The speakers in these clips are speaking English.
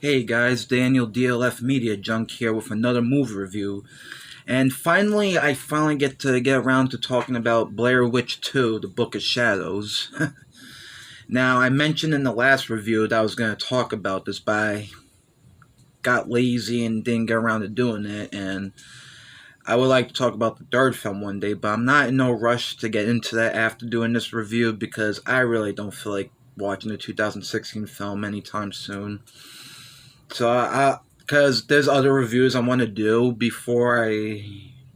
Hey guys, Daniel DLF Media Junk here with another movie review. And finally, I get around to talking about Blair Witch 2, The Book of Shadows. Now, I mentioned in the last review that I was going to talk about this, but I got lazy and didn't get around to doing it, and I would like to talk about the third film one day, but I'm not in no rush to get into that after doing this review because I really don't feel like watching the 2016 film anytime soon. Because there's other reviews I want to do before I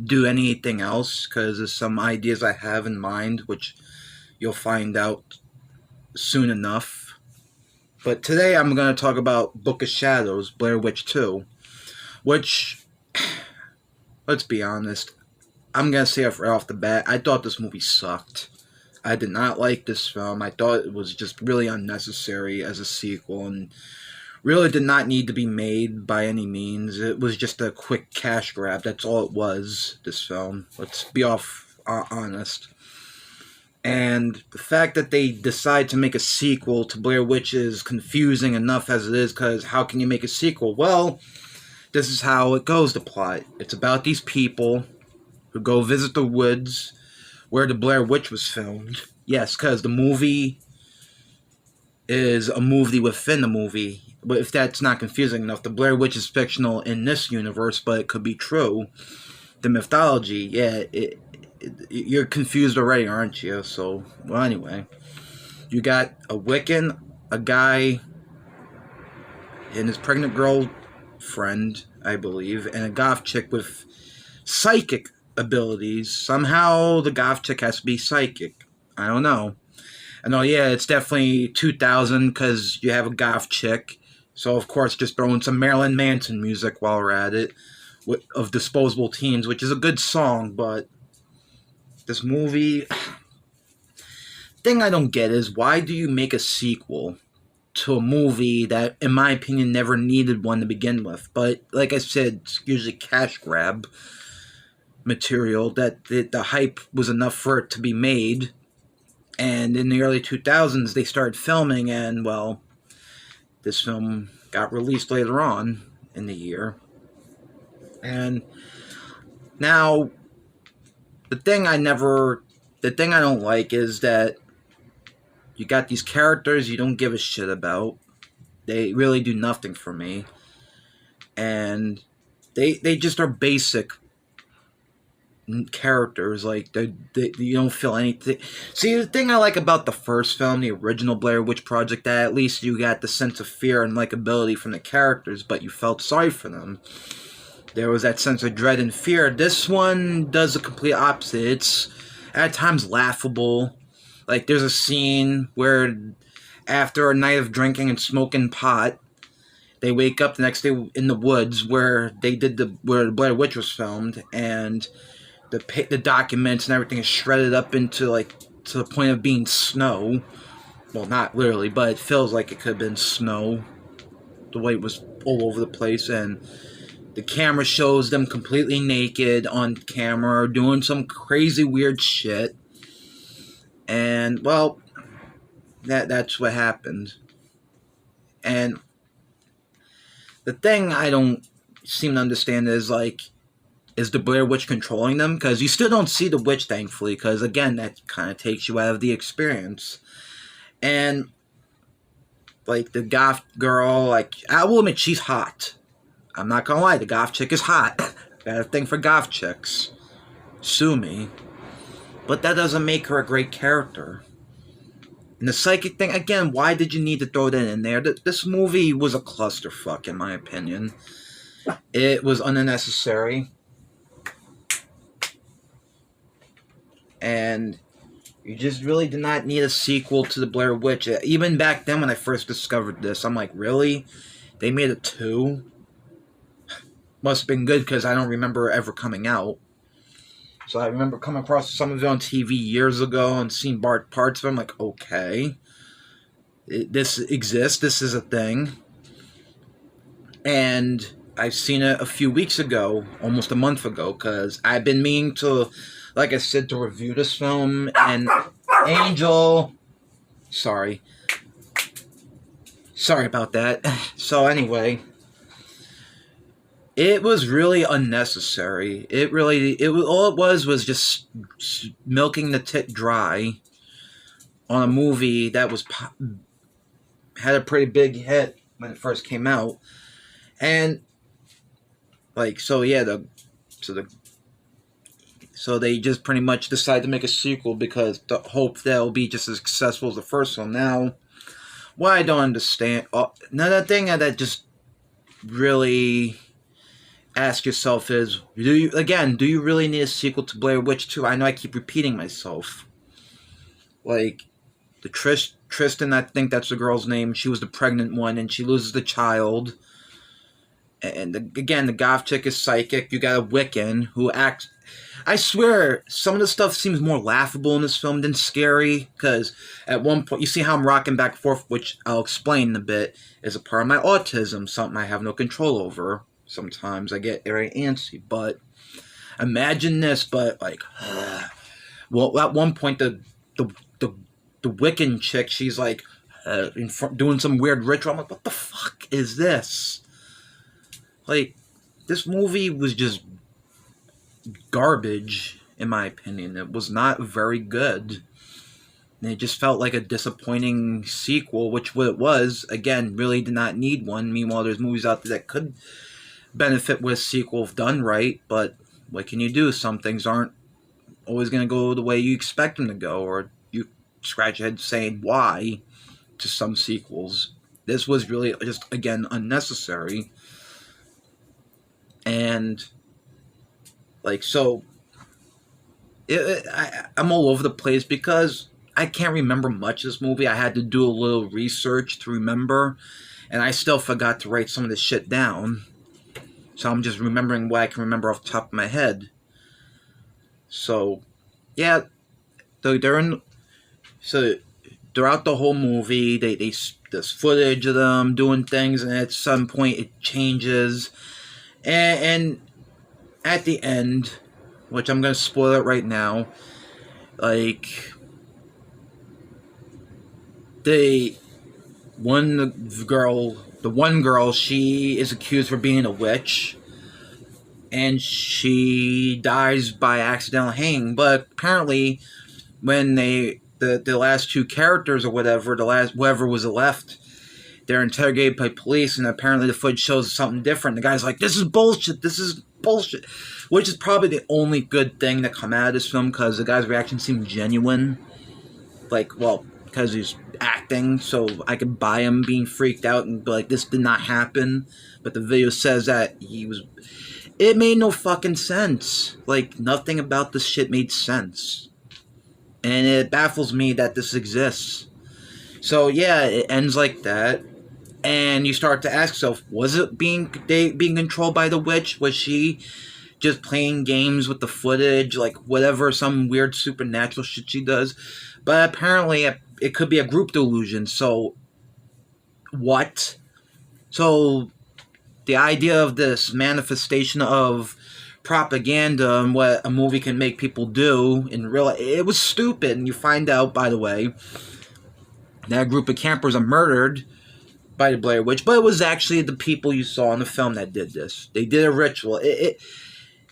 do anything else, because there's some ideas I have in mind, which you'll find out soon enough. But today I'm going to talk about Book of Shadows, Blair Witch 2, which, let's be honest, I'm going to say it right off the bat, I thought this movie sucked. I did not like this film. I thought it was just really unnecessary as a sequel, and really did not need to be made by any means. It was just a quick cash grab. That's all it was, this film. Let's be honest. And the fact that they decide to make a sequel to Blair Witch is confusing enough as it is, because how can you make a sequel? Well, this is how it goes, the plot. It's about these people who go visit the woods where the Blair Witch was filmed. Yes, because the movie is a movie within the movie. But if that's not confusing enough, the Blair Witch is fictional in this universe, but it could be true. The mythology, yeah, you're confused already, aren't you? So, well, anyway. You got a Wiccan, a guy, and his pregnant girl friend, I believe, and a goth chick with psychic abilities. Somehow the goth chick has to be psychic. I don't know. I know, yeah, it's definitely 2000 because you have a goth chick. So, of course, just throwing some Marilyn Manson music while we're at it, of Disposable Teens, which is a good song, but this movie... thing I don't get is, why do you make a sequel to a movie that, in my opinion, never needed one to begin with? But, like I said, it's usually cash grab material, that the hype was enough for it to be made. And in the early 2000s, they started filming, and, well, this film got released later on in the year. And now, the thing I don't like is that you got these characters you don't give a shit about. They really do nothing for me. And they just are basic characters. Like, you don't feel anything. See, the thing I like about the first film, the original Blair Witch Project, that at least you got the sense of fear and likability from the characters, but you felt sorry for them. There was that sense of dread and fear. This one does the complete opposite. It's at times laughable. Like, there's a scene where after a night of drinking and smoking pot, they wake up the next day in the woods where where the Blair Witch was filmed, and the documents and everything is shredded up into, like, to the point of being snow. Well, not literally, but it feels like it could have been snow, the way it was all over the place. And the camera shows them completely naked on camera, doing some crazy weird shit. And, well, that's what happened. And the thing I don't seem to understand is, like, is the Blair Witch controlling them? Because you still don't see the witch, thankfully, because, again, that kind of takes you out of the experience. And, like, the goth girl, like, I will admit, she's hot. I'm not gonna lie, the goth chick is hot. Got a thing for goth chicks. Sue me. But that doesn't make her a great character. And the psychic thing, again, why did you need to throw that in there? This movie was a clusterfuck, in my opinion. It was unnecessary. And you just really did not need a sequel to the Blair Witch. Even back then when I first discovered this, I'm like, really? They made a 2? Must have been good, because I don't remember it ever coming out. So I remember coming across some of it on TV years ago and seeing parts of it. I'm like, okay, this exists. This is a thing. And I've seen it a few weeks ago, almost a month ago, because I've been meaning to, like I said, to review this film. And Angel, sorry, Sorry about that. So anyway, it was really unnecessary. It was all it was just milking the tit dry on a movie that had a pretty big hit when it first came out, and like so yeah so the so they just pretty much decided to make a sequel because the hope that it'll be just as successful as the first one. Now, what I don't understand, another thing that just really ask yourself is, do you really need a sequel to Blair Witch 2? I know I keep repeating myself. Like, the Tristan, I think that's the girl's name, she was the pregnant one, and she loses the child. And again, the goth chick is psychic. You got a Wiccan who acts... I swear, some of the stuff seems more laughable in this film than scary, because at one point, you see how I'm rocking back and forth, which I'll explain in a bit, is a part of my autism, something I have no control over. Sometimes I get very antsy, but imagine this, but like, well, at one point, the Wiccan chick, she's like, doing some weird ritual. I'm like, what the fuck is this? Like, this movie was just garbage, in my opinion. It was not very good. And it just felt like a disappointing sequel, which what it was, again, really did not need one. Meanwhile, there's movies out there that could benefit with a sequel if done right, but what can you do? Some things aren't always going to go the way you expect them to go, or you scratch your head saying why to some sequels. This was really just, again, unnecessary. And like, so I'm all over the place because I can't remember much of this movie. I had to do a little research to remember, and I still forgot to write some of this shit down. So I'm just remembering what I can remember off the top of my head. So, yeah, so throughout the whole movie, there's footage of them doing things, and at some point it changes, and at the end, which I'm gonna spoil it right now, like, the one girl, she is accused for being a witch, and she dies by accidental hanging. But apparently, when the last two characters or whoever was left, they're interrogated by police, and apparently the footage shows something different. The guy's like, this is bullshit, which is probably the only good thing that come out of this film, because the guy's reaction seemed genuine. Like, well, because he's acting, so I could buy him being freaked out and be like, this did not happen. But the video says that it made no fucking sense. Like, nothing about this shit made sense. And it baffles me that this exists. So yeah, it ends like that. And you start to ask yourself, was it being controlled by the witch? Was she just playing games with the footage, like whatever, some weird supernatural shit she does? But apparently it could be a group delusion. So what? So the idea of this manifestation of propaganda and what a movie can make people do in real life, it was stupid. And you find out, by the way, that a group of campers are murdered by the Blair Witch, but it was actually the people you saw in the film that did this. They did a ritual.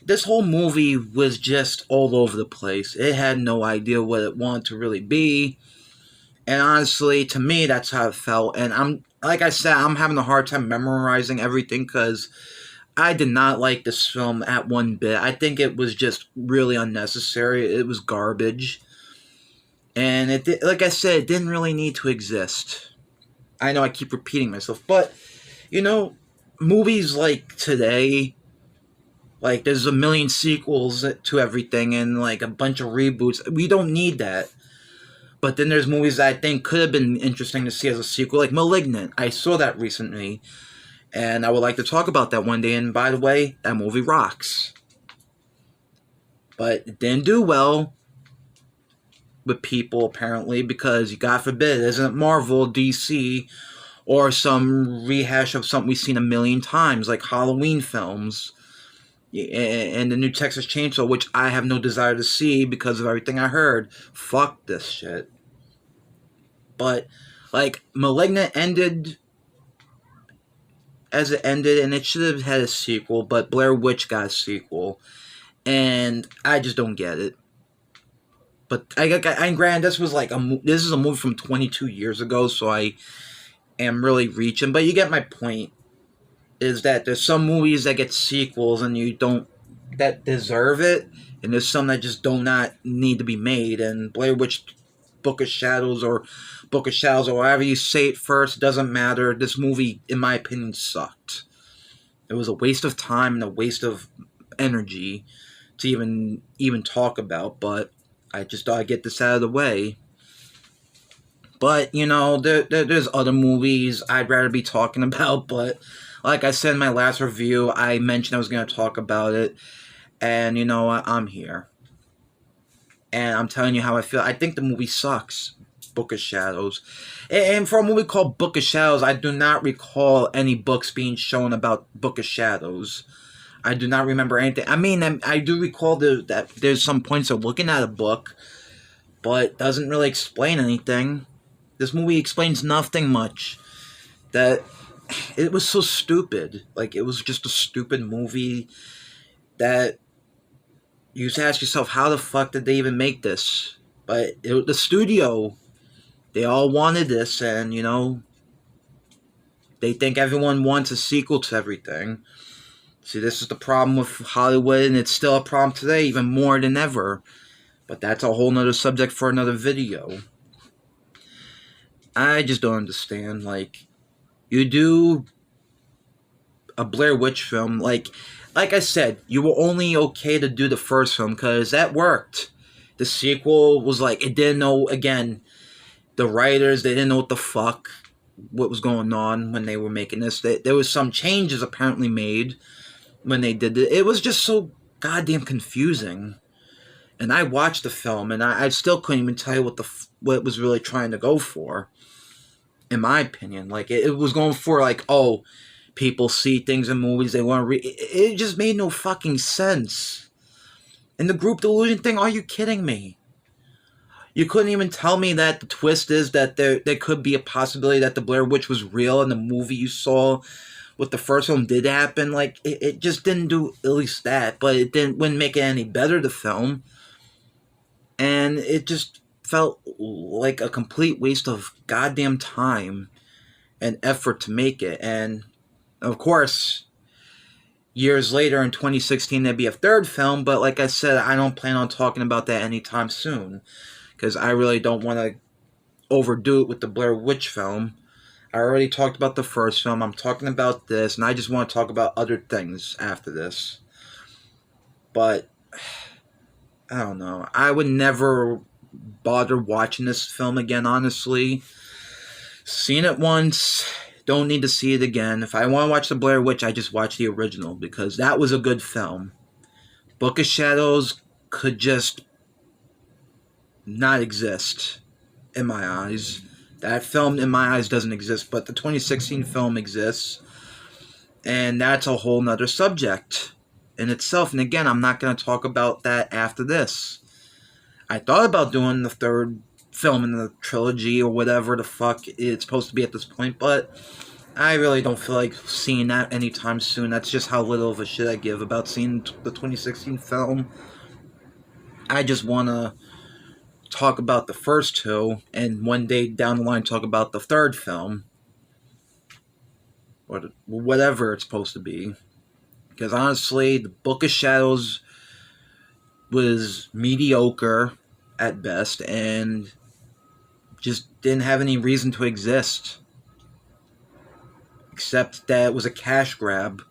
This whole movie was just all over the place. It had no idea what it wanted to really be. And honestly, to me, that's how it felt. And like I said, I'm having a hard time memorizing everything because I did not like this film at one bit. I think it was just really unnecessary. It was garbage. And like I said, it didn't really need to exist. I know I keep repeating myself, but, movies like today, like, there's a million sequels to everything and, like, a bunch of reboots. We don't need that. But then there's movies that I think could have been interesting to see as a sequel, like Malignant. I saw that recently, and I would like to talk about that one day. And by the way, that movie rocks. But it didn't do well with people, apparently, because, God forbid, it isn't Marvel, DC, or some rehash of something we've seen a million times, like Halloween films and the new Texas Chainsaw, which I have no desire to see because of everything I heard. Fuck this shit. But, like, Malignant ended as it ended, and it should have had a sequel, but Blair Witch got a sequel, and I just don't get it. But I granted, this is a movie from 22 years ago, so I am really reaching. But you get my point. Is that there's some movies that get sequels and you don't that deserve it, and there's some that just do not need to be made. And Blair Witch, Book of Shadows, or however you say it first, doesn't matter. This movie, in my opinion, sucked. It was a waste of time and a waste of energy to even talk about. But I just thought I'd get this out of the way. But, there's other movies I'd rather be talking about, but like I said in my last review, I mentioned I was going to talk about it, and you know what, I'm here. And I'm telling you how I feel. I think the movie sucks, Book of Shadows. And for a movie called Book of Shadows, I do not recall any books being shown about Book of Shadows. I do not remember anything. I mean, I do recall that there's some points of looking at a book, but doesn't really explain anything. This movie explains nothing much. That it was so stupid. Like, it was just a stupid movie that you just ask yourself, how the fuck did they even make this? But the studio, they all wanted this, and, they think everyone wants a sequel to everything. See, this is the problem with Hollywood, and it's still a problem today, even more than ever. But that's a whole nother subject for another video. I just don't understand, like, you do a Blair Witch film, like I said, you were only okay to do the first film because that worked. The sequel was like, it didn't know, again, the writers, they didn't know what was going on when they were making this. There was some changes apparently made when they did it. It was just so goddamn confusing. And I watched the film, and I still couldn't even tell you what it was really trying to go for. In my opinion, like, it was going for, like, oh, people see things in movies, they want to read. It just made no fucking sense. And the group delusion thing, are you kidding me? You couldn't even tell me that the twist is that there could be a possibility that the Blair Witch was real and the movie you saw with the first one did happen. Like, it just didn't do at least that, but wouldn't make it any better, the film. And it just felt like a complete waste of goddamn time and effort to make it. And of course, years later in 2016 there'd be a third film, but like I said, I don't plan on talking about that anytime soon, because I really don't want to overdo it with the Blair Witch film. I already talked about the first film, I'm talking about this, and I just want to talk about other things after this. But I don't know, I would never bother watching this film again, honestly. Seen it once, don't need to see it again. If I want to watch the Blair Witch, I just watch the original, because that was a good film. Book of Shadows could just not exist in my eyes. That film in my eyes doesn't exist, but the 2016 film exists, and that's a whole nother subject in itself. And again, I'm not going to talk about that after this. I thought about doing the third film in the trilogy, or whatever the fuck it's supposed to be at this point, but I really don't feel like seeing that anytime soon. That's just how little of a shit I give about seeing the 2016 film. I just want to talk about the first two, and one day down the line talk about the third film, or whatever it's supposed to be. Because honestly, the Book of Shadows was mediocre at best, and just didn't have any reason to exist. Except that it was a cash grab.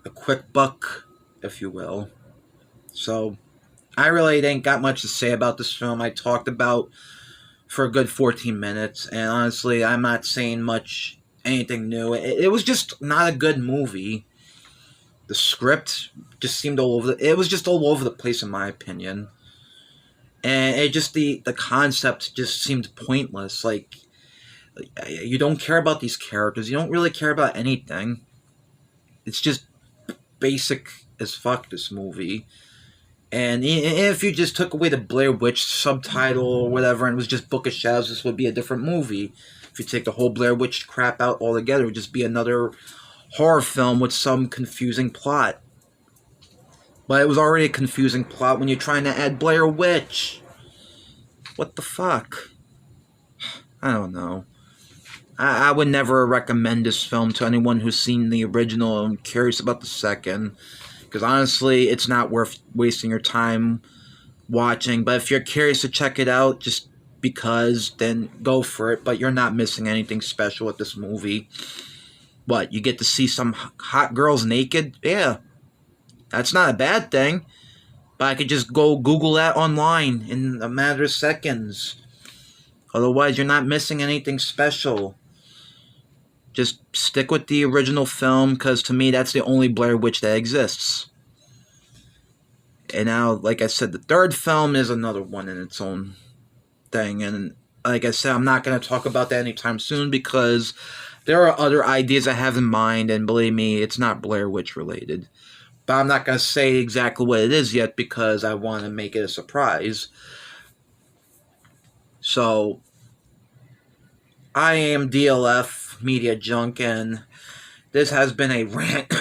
A quick buck, if you will. So, I really ain't got much to say about this film. I talked about for a good 14 minutes, and honestly, I'm not saying anything new. It was just not a good movie. The script just seemed it was just all over the place, in my opinion. And it just, the concept just seemed pointless. Like, you don't care about these characters. You don't really care about anything. It's just basic as fuck, this movie. And if you just took away the Blair Witch subtitle or whatever, and it was just Book of Shadows, this would be a different movie. If you take the whole Blair Witch crap out altogether, it would just be another horror film with some confusing plot. But it was already a confusing plot when you're trying to add Blair Witch. What the fuck? I don't know. I would never recommend this film to anyone who's seen the original and curious about the second. Because honestly, it's not worth wasting your time watching. But if you're curious to check it out, just because, then go for it. But you're not missing anything special with this movie. What, you get to see some hot girls naked? Yeah, that's not a bad thing. But I could just go Google that online in a matter of seconds. Otherwise, you're not missing anything special. Just stick with the original film, because to me, that's the only Blair Witch that exists. And now, like I said, the third film is another one in its own thing. And like I said, I'm not going to talk about that anytime soon, because there are other ideas I have in mind, and believe me, it's not Blair Witch related. But I'm not going to say exactly what it is yet, because I want to make it a surprise. So, I am DLF Media Junk, and this has been a rant.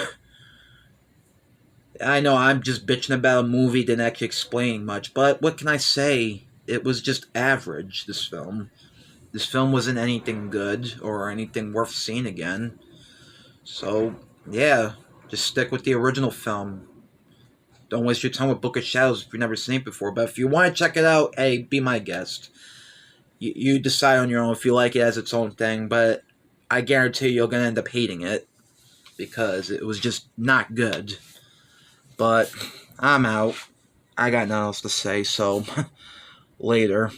I know I'm just bitching about a movie, didn't actually explain much, but what can I say? It was just average, this film. This film wasn't anything good or anything worth seeing again. So, yeah, just stick with the original film. Don't waste your time with Book of Shadows if you've never seen it before, but if you want to check it out, hey, be my guest. You decide on your own if you like it as its own thing, but I guarantee you're going to end up hating it, because it was just not good. But I'm out. I got nothing else to say, so later.